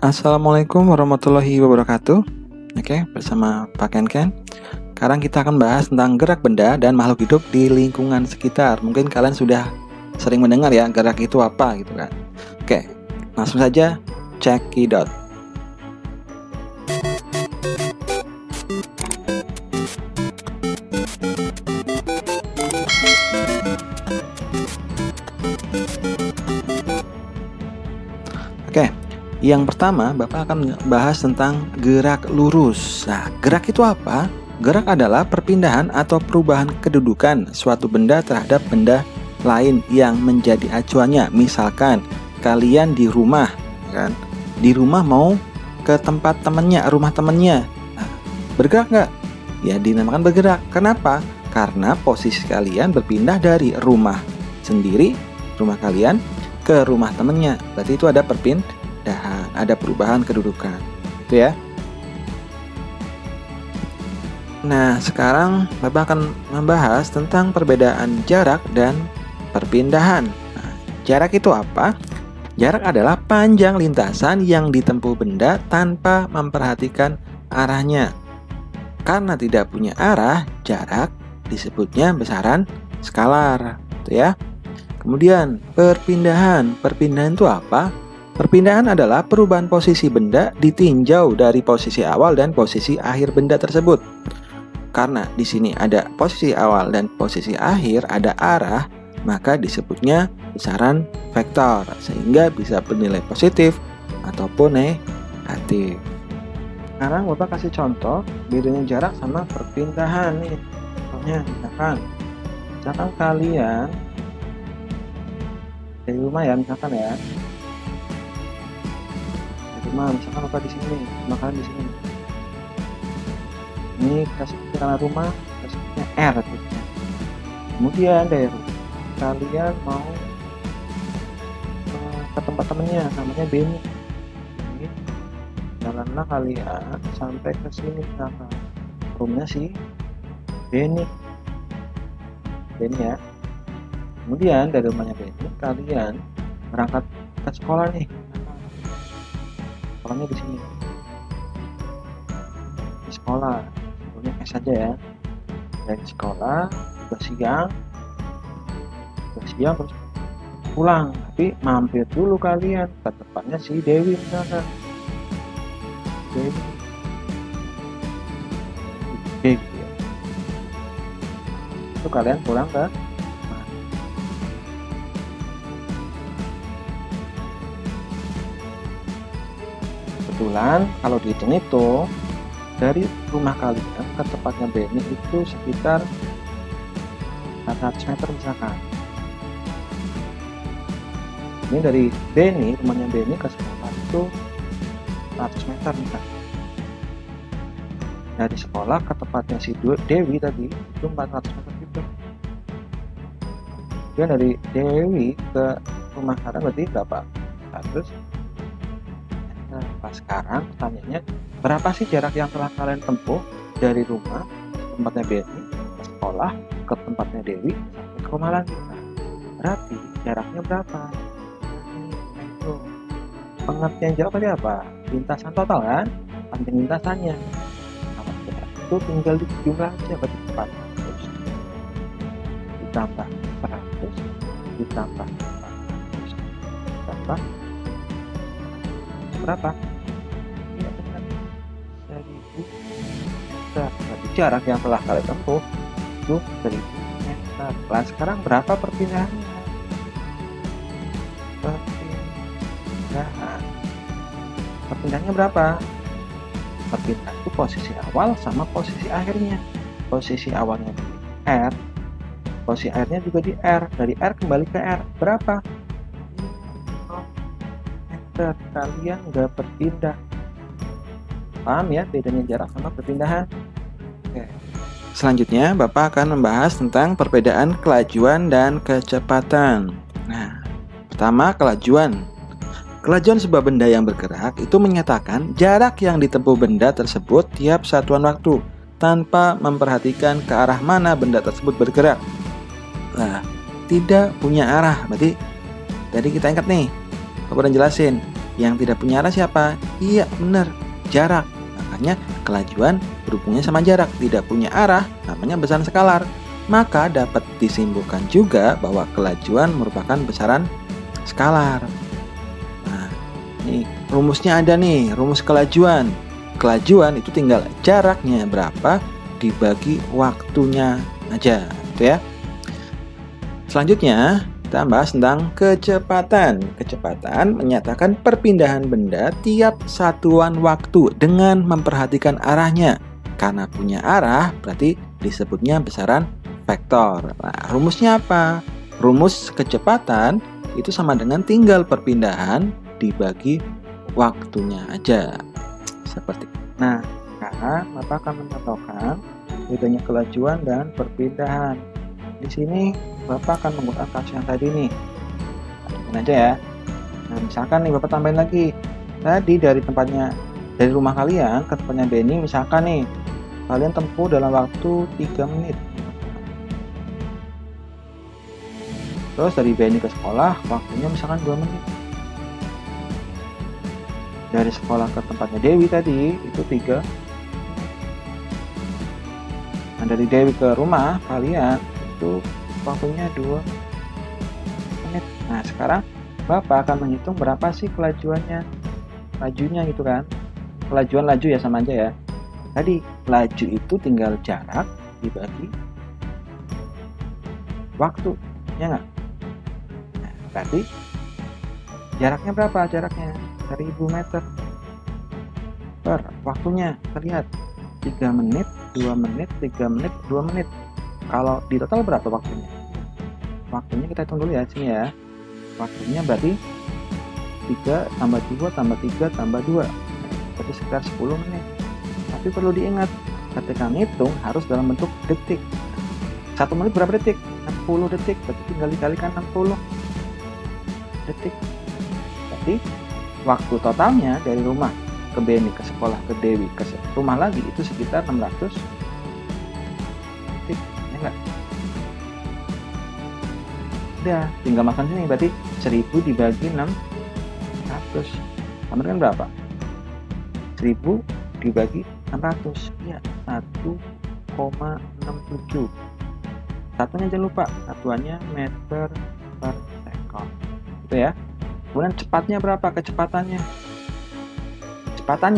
Assalamualaikum warahmatullahi wabarakatuh. Oke, bersama Pak Ken. Sekarang kita akan bahas tentang gerak benda dan makhluk hidup di lingkungan sekitar. Mungkin kalian sudah sering mendengar ya, gerak itu apa gitu kan. Oke, langsung saja cekidot. Oke, yang pertama Bapak akan bahas tentang gerak lurus. Nah, gerak itu apa? Gerak adalah perpindahan atau perubahan kedudukan suatu benda terhadap benda lain yang menjadi acuannya. Misalkan kalian di rumah, kan? Di rumah mau ke tempat temannya, rumah temannya. Nah, bergerak nggak? Ya dinamakan bergerak. Kenapa? Karena posisi kalian berpindah dari rumah sendiri, rumah kalian, ke rumah temannya. Berarti itu ada perpindahan, ada perubahan kedudukan. Itu ya. Nah, sekarang Bapak akan membahas tentang perbedaan jarak dan perpindahan. Nah, jarak itu apa? Jarak adalah panjang lintasan yang ditempuh benda tanpa memperhatikan arahnya. Karena tidak punya arah, jarak disebutnya besaran skalar. Itu ya. Kemudian perpindahan. Perpindahan itu apa? Perpindahan adalah perubahan posisi benda ditinjau dari posisi awal dan posisi akhir benda tersebut. Karena di sini ada posisi awal dan posisi akhir, ada arah, maka disebutnya besaran vektor, sehingga bisa bernilai positif ataupun negatif. Sekarang Bapak kasih contoh bedanya jarak sama perpindahan nih. Contohnya misalkan kalian dari rumah ya, misalkan ya. Dari rumah, misalkan Bapak di sini, makanan di sini. Ini kasih karena rumah, kasihnya R gitu. Kemudian dari rumah kalian mau ke tempat temennya, namanya Benny. Jalanlah kalian sampai ke sini, misalkan rumahnya si Benny ya. Kemudian dari rumahnya Benny kalian berangkat ke sekolah nih. Sekolahnya di sini. Di sekolah, sebelumnya S aja ya. Dari sekolah udah siang terus pulang, tapi mampir dulu kalian ke tempatnya si Dewi misalkan. Dewi gitu ya. Itu kalian pulang ke kebetulan kalau dihitung itu dari rumah kalian ke tempatnya Benny itu sekitar 400 meter misalkan. Ini dari Benny, rumahnya Benny ke sekolah itu 100 meter misalkan. Dari sekolah ke tempatnya si Dewi tadi itu 400 meter juga. Kemudian dari Dewi ke rumah kalian berarti berapa? 100. Nah, sekarang pertanyaannya, berapa sih jarak yang telah kalian tempuh dari rumah ke tempatnya Benny, ke sekolah, ke tempatnya Dewi, sampai ke rumah lagi? Nah, berarti jaraknya berapa? Itu pengertian jarak tadi apa? Lintasan total kan? Panjang lintasannya. Nah, jarak itu tinggal dijumlah aja, berarti 400 ditambah 100 ditambah 400 ditambah berapa? Ya, benar. 1000 meter. Berarti jarak yang telah kalian tempuh itu 1000 meter. Nah, sekarang berapa perpindahannya? Perpindahannya berapa? Perpindahan itu posisi awal sama posisi akhirnya. Posisi awalnya di R, posisi akhirnya juga di R. Dari R kembali ke R. Berapa? Kalian nggak berpindah. Paham ya bedanya jarak sama perpindahan? Oke. Selanjutnya Bapak akan membahas tentang perbedaan kelajuan dan kecepatan. Nah, pertama kelajuan. Kelajuan sebuah benda yang bergerak itu menyatakan jarak yang ditempuh benda tersebut tiap satuan waktu tanpa memperhatikan ke arah mana benda tersebut bergerak. Nah, tidak punya arah. Berarti tadi kita ingat nih, Bapak udah jelasin, Yang tidak punya arah siapa? Iya, benar, jarak. Makanya kelajuan berhubungnya sama jarak, tidak punya arah, namanya besaran skalar. Maka dapat disimpulkan juga bahwa kelajuan merupakan besaran skalar. Nah, ini rumusnya ada nih, rumus kelajuan. Kelajuan itu tinggal jaraknya berapa dibagi waktunya aja, gitu ya. Selanjutnya, kita bahas tentang kecepatan. Kecepatan menyatakan perpindahan benda tiap satuan waktu dengan memperhatikan arahnya. Karena punya arah, berarti disebutnya besaran vektor. Nah, rumusnya apa? Rumus kecepatan itu sama dengan tinggal perpindahan dibagi waktunya aja. Seperti itu. Nah, sekarang Bapak akan mencontohkan bedanya kelajuan dan perpindahan. Di sini Bapak akan menggunakan kasus yang tadi nih. Tambahin aja ya. Nah, misalkan nih Bapak tambahin lagi. Tadi dari rumah kalian ke tempatnya Benny, misalkan nih kalian tempuh dalam waktu 3 menit. Terus dari Benny ke sekolah waktunya misalkan 2 menit. Dari sekolah ke tempatnya Dewi tadi itu 3. Nah, dari Dewi ke rumah kalian itu waktunya 2 menit. Nah, sekarang Bapak akan menghitung berapa sih kelajuannya, lajunya gitu kan. Kelajuan laju ya sama aja ya. Tadi laju itu tinggal jarak dibagi waktu, ya nggak? Nah, berarti jaraknya berapa? Jaraknya 1000 meter per waktunya. Kita lihat 3 menit, 2 menit, 3 menit, 2 menit. Kalau di total berapa waktunya? Waktunya kita hitung dulu ya sini ya. Waktunya berarti 3 tambah 2 tambah 3 tambah 2. Berarti sekitar 10 menit. Tapi perlu diingat, ketika ngitung harus dalam bentuk detik. 1 menit berapa detik? 60 detik. Berarti tinggal dikalikan 60 detik. Berarti waktu totalnya dari rumah ke Benny, ke sekolah, ke Dewi, ke rumah lagi itu sekitar 600 detik. Enggak. Udah, tinggal makan sini, berarti 1000 dibagi 600 sama dengan berapa? 1000 dibagi 600 ya 1,67. Satunya jangan lupa, satuannya meter per sekon, gitu ya. Kemudian cepatnya berapa? Kecepatannya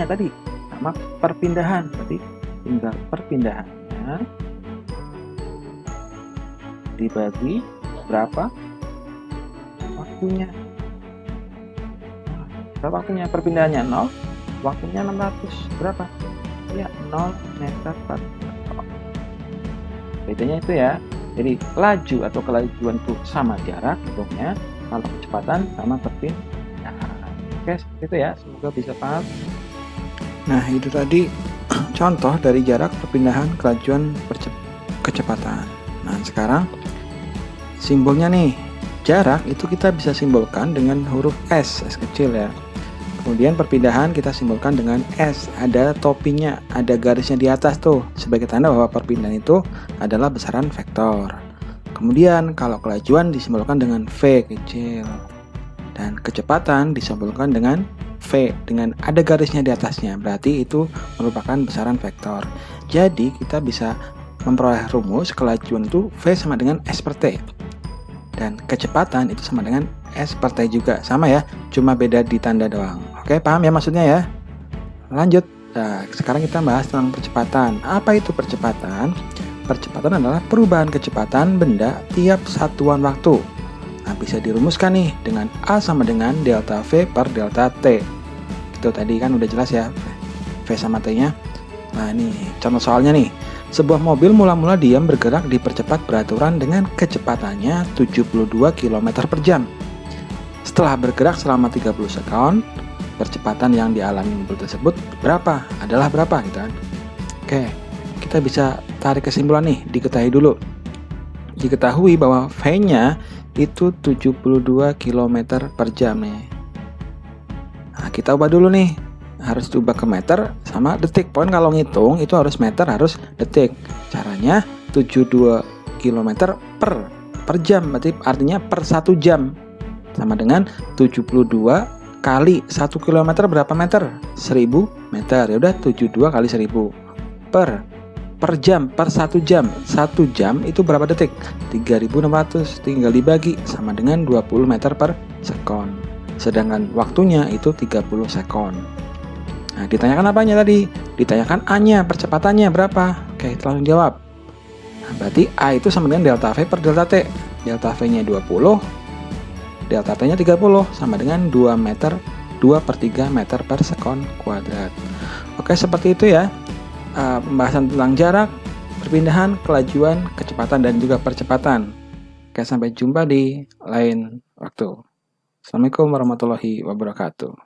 tadi sama perpindahan, berarti tinggal perpindahannya dibagi berapa waktunya. Berapa waktunya? Perpindahannya 0, waktunya 600. Berapa? Ya 0 meter per sekon. Bedanya itu ya. Jadi laju atau kelajuan itu sama jarak hitungnya, kalau kecepatan sama perpindahan. Oke, seperti itu ya. Semoga bisa paham. Nah, itu tadi contoh dari jarak, perpindahan, kelajuan, kecepatan. Nah, sekarang simbolnya nih. Jarak itu kita bisa simbolkan dengan huruf S kecil ya. Kemudian perpindahan kita simbolkan dengan S, ada topinya, ada garisnya di atas tuh, sebagai tanda bahwa perpindahan itu adalah besaran vektor. Kemudian kalau kelajuan disimbolkan dengan V kecil, dan kecepatan disimbolkan dengan V dengan ada garisnya di atasnya, berarti itu merupakan besaran vektor. Jadi kita bisa memperoleh rumus kelajuan itu V sama dengan S per T, dan kecepatan itu sama dengan S per T juga, sama ya, cuma beda di tanda doang. Oke, paham ya maksudnya ya? Lanjut. Nah, sekarang kita bahas tentang percepatan. Apa itu percepatan? Percepatan adalah perubahan kecepatan benda tiap satuan waktu. Nah, bisa dirumuskan nih dengan A sama dengan delta V per delta T. Itu tadi kan udah jelas ya, V sama T-nya. Nah, ini contoh soalnya nih. Sebuah mobil mula-mula diam bergerak dipercepat beraturan dengan kecepatannya 72 km per jam. Setelah bergerak selama 30 sekon, percepatan yang dialami mobil tersebut berapa? Adalah berapa gitu kan? Oke, kita bisa tarik kesimpulan nih, diketahui dulu. Diketahui bahwa V-nya itu 72 km per jam nih. Nah, kita ubah dulu nih. Harus diubah ke meter sama detik. Pokoknya kalau ngitung itu harus meter, harus detik. Caranya 72 km per jam, berarti artinya per 1 jam. Sama dengan 72 kali 1 km berapa meter? 1000 meter. Ya udah 72 kali 1000. Per jam, per 1 jam. 1 jam itu berapa detik? 3600. Tinggal dibagi sama dengan 20 meter per sekon. Sedangkan waktunya itu 30 sekon. Nah, ditanyakan apanya tadi? Ditanyakan A-nya, percepatannya berapa? Oke, kita langsung jawab. Nah, berarti A itu sama dengan delta V per delta T. Delta V-nya 20, delta T-nya 30, sama dengan 2 per 3 meter per sekon kuadrat. Oke, seperti itu ya. Pembahasan tentang jarak, perpindahan, kelajuan, kecepatan, dan juga percepatan. Oke, sampai jumpa di lain waktu. Assalamualaikum warahmatullahi wabarakatuh.